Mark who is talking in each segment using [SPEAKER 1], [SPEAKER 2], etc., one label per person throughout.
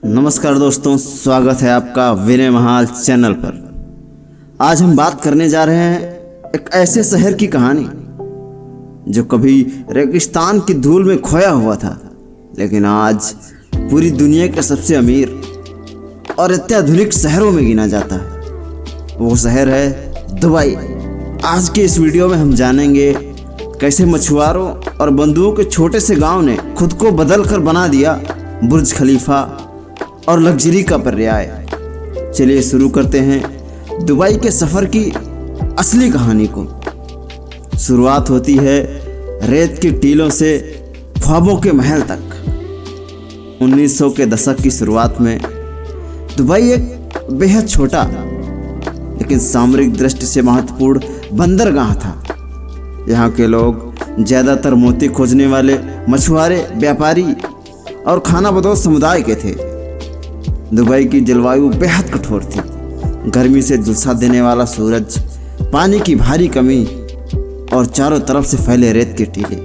[SPEAKER 1] नमस्कार दोस्तों, स्वागत है आपका विनय महाल चैनल पर। आज हम बात करने जा रहे हैं एक ऐसे शहर की कहानी जो कभी रेगिस्तान की धूल में खोया हुआ था, लेकिन आज पूरी दुनिया के सबसे अमीर और अत्याधुनिक शहरों में गिना जाता है। वो शहर है दुबई। आज के इस वीडियो में हम जानेंगे कैसे मछुआरों और बंधुओं के छोटे से गांव ने खुद को बदल कर बना दिया बुर्ज खलीफा और लग्जरी का पर्याय। चलिए शुरू करते हैं दुबई के सफ़र की असली कहानी को। शुरुआत होती है रेत की टीलों से ख्वाबों के महल तक। 1900 के दशक की शुरुआत में दुबई एक बेहद छोटा लेकिन सामरिक दृष्टि से महत्वपूर्ण बंदरगाह था। यहाँ के लोग ज़्यादातर मोती खोजने वाले मछुआरे, व्यापारी और खानाबदोश समुदाय के थे। दुबई की जलवायु बेहद कठोर थी। गर्मी से झुलसा देने वाला सूरज, पानी की भारी कमी और चारों तरफ से फैले रेत के टीले।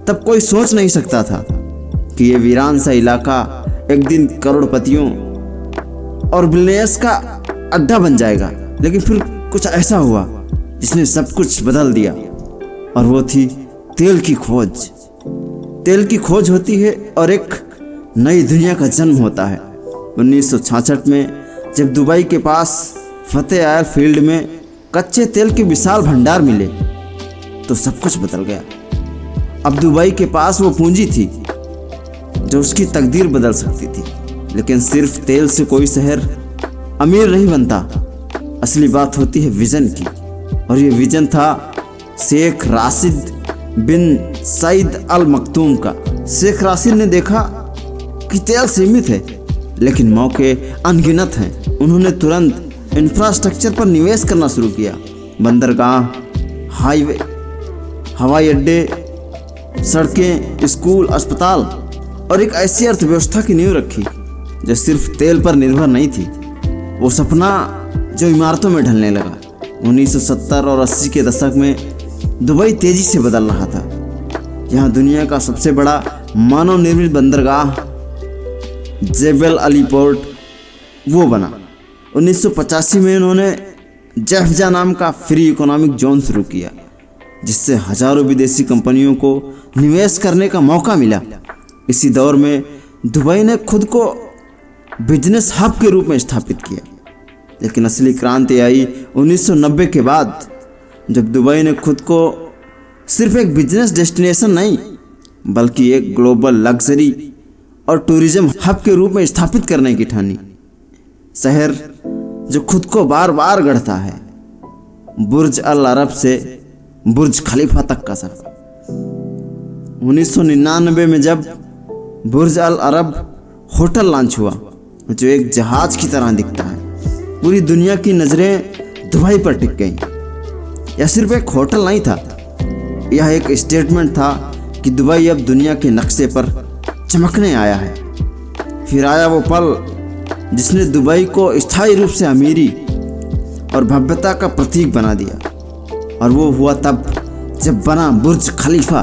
[SPEAKER 1] तब कोई सोच नहीं सकता था कि ये वीरान सा इलाका एक दिन करोड़पतियों और बिलियनियर्स का अड्डा बन जाएगा। लेकिन फिर कुछ ऐसा हुआ जिसने सब कुछ बदल दिया, और वो थी तेल की खोज। तेल की खोज होती है और एक नई दुनिया का जन्म होता है। 1966 में जब दुबई के पास फतेह आयल फील्ड में कच्चे तेल के विशाल भंडार मिले तो सब कुछ बदल गया। अब दुबई के पास वो पूंजी थी जो उसकी तकदीर बदल सकती थी। लेकिन सिर्फ तेल से कोई शहर अमीर नहीं बनता। असली बात होती है विजन की, और ये विजन था शेख राशिद बिन सईद अल मखदूम का। शेख राशिद ने देखा कि तेल सीमित है लेकिन मौके अनगिनत हैं। उन्होंने तुरंत इंफ्रास्ट्रक्चर पर निवेश करना शुरू किया। बंदरगाह, हाईवे, हवाई अड्डे, सड़कें, स्कूल, अस्पताल और एक ऐसी अर्थव्यवस्था की नींव रखी जो सिर्फ तेल पर निर्भर नहीं थी। वो सपना जो इमारतों में ढलने लगा। 1970 और 80 के दशक में दुबई तेजी से बदल रहा था। यहाँ दुनिया का सबसे बड़ा मानव निर्मित बंदरगाह जेबल अली पोर्ट वो बना। 1985 में उन्होंने जहजा नाम का फ्री इकोनॉमिक जोन शुरू किया, जिससे हजारों विदेशी कंपनियों को निवेश करने का मौका मिला। इसी दौर में दुबई ने खुद को बिजनेस हब के रूप में स्थापित किया। लेकिन असली क्रांति आई 1990 के बाद, जब दुबई ने खुद को सिर्फ एक बिजनेस डेस्टिनेशन नहीं बल्कि एक ग्लोबल लग्जरी और टूरिज्म हब के रूप में स्थापित करने की ठानी। शहर जो खुद को बार बार गढ़ता है। बुर्ज अल अरब से बुर्ज खलीफा तक का सफर। 1999 में जब बुर्ज अल अरब होटल लॉन्च हुआ, जो एक जहाज की तरह दिखता है, पूरी दुनिया की नज़रें दुबई पर टिक गईं। यह सिर्फ एक होटल नहीं था, यह एक स्टेटमेंट था कि दुबई अब दुनिया के नक्शे पर चमकने आया है। फिर आया वो पल जिसने दुबई को स्थायी रूप से अमीरी और भव्यता का प्रतीक बना दिया, और वो हुआ तब जब बना बुर्ज खलीफा।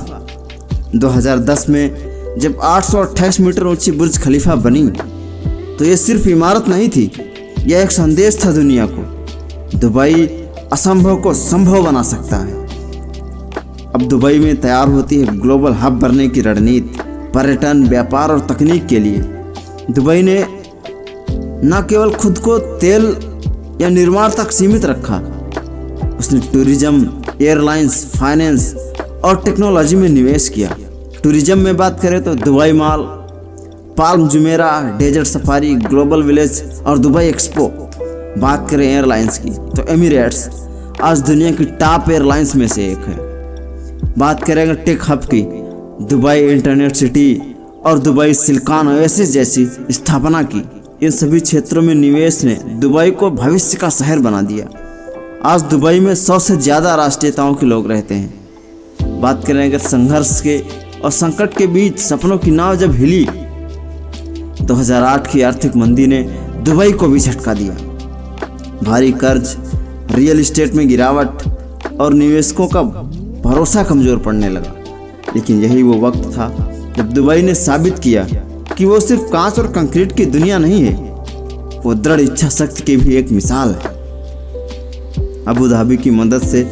[SPEAKER 1] 2010 में जब 828 मीटर ऊंची बुर्ज खलीफा बनी तो ये सिर्फ इमारत नहीं थी, यह एक संदेश था दुनिया को। दुबई असंभव को संभव बना सकता है। अब दुबई में तैयार होती है ग्लोबल हब बनने की रणनीति। पर्यटन, व्यापार और तकनीक के लिए दुबई ने न केवल खुद को तेल या निर्माण तक सीमित रखा, उसने टूरिज्म, एयरलाइंस, फाइनेंस और टेक्नोलॉजी में निवेश किया। टूरिज्म में बात करें तो Dubai mall, Palm Jumeirah, desert safari, global village और दुबई एक्सपो। बात करें एयरलाइंस की तो एमिरेट्स आज दुनिया की टॉप एयरलाइंस में से एक है। बात करेंगे टेक हब की, दुबई इंटरनेट सिटी और दुबई सिलिकॉन ओएसिस जैसी स्थापना की। इन सभी क्षेत्रों में निवेश ने दुबई को भविष्य का शहर बना दिया। आज दुबई में 100 से ज़्यादा राष्ट्रीयताओं के लोग रहते हैं। बात करेंगे संघर्ष के और संकट के बीच सपनों की नाव जब हिली, 2008 की आर्थिक मंदी ने दुबई को भी झटका दिया। भारी कर्ज, रियल एस्टेट में गिरावट और निवेशकों का भरोसा कमज़ोर पड़ने लगा। लेकिन यही वो वक्त था जब दुबई ने साबित किया कि वो सिर्फ कांच और कंक्रीट की दुनिया नहीं है, वो दृढ़ इच्छा शक्ति की भी एक मिसाल है। अबू धाबी की मदद से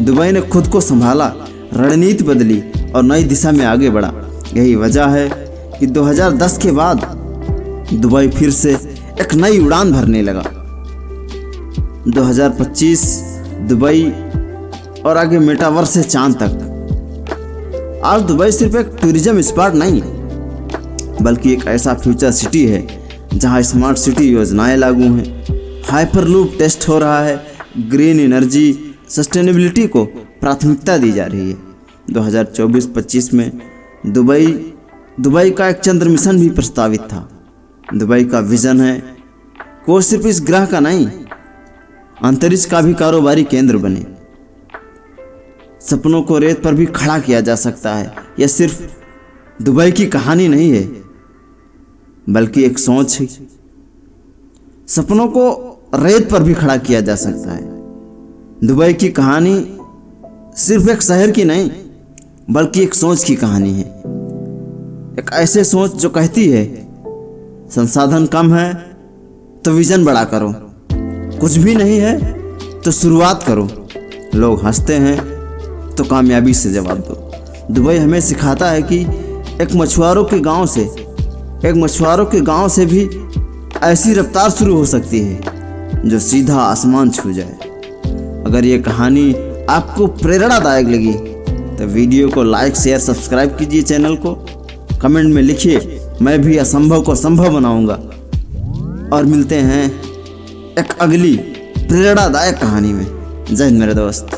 [SPEAKER 1] दुबई ने खुद को संभाला, रणनीति बदली और नई दिशा में आगे बढ़ा। यही वजह है कि 2010 के बाद दुबई फिर से एक नई उड़ान भरने लगा। 2025 दुबई और आगे मेटावर्स से चांद तक। आज दुबई सिर्फ एक टूरिज्म स्पॉट नहीं, बल्कि एक ऐसा फ्यूचर सिटी है जहां स्मार्ट सिटी योजनाएं लागू हैं, हाइपरलूप टेस्ट हो रहा है, ग्रीन एनर्जी, सस्टेनेबिलिटी को प्राथमिकता दी जा रही है। 2024-25 में दुबई का एक चंद्र मिशन भी प्रस्तावित था। दुबई का विजन है कि वो सिर्फ इस ग्रह का नहीं, अंतरिक्ष का भी कारोबारी केंद्र बने। सपनों को रेत पर भी खड़ा किया जा सकता है। यह सिर्फ दुबई की कहानी नहीं है, बल्कि एक सोच है। सपनों को रेत पर भी खड़ा किया जा सकता है। दुबई की कहानी सिर्फ एक शहर की नहीं, बल्कि एक सोच की कहानी है। एक ऐसे सोच जो कहती है संसाधन कम है तो विजन बड़ा करो, कुछ भी नहीं है तो शुरुआत करो, लोग हंसते हैं तो कामयाबी से जवाब दो। दुबई हमें सिखाता है कि एक मछुआरों के गांव से भी ऐसी रफ्तार शुरू हो सकती है जो सीधा आसमान छू जाए। अगर ये कहानी आपको प्रेरणादायक लगी तो वीडियो को लाइक, शेयर, सब्सक्राइब कीजिए चैनल को। कमेंट में लिखिए, मैं भी असंभव को संभव बनाऊंगा। और मिलते हैं एक अगली प्रेरणादायक कहानी में। जय हिंद मेरे दोस्त।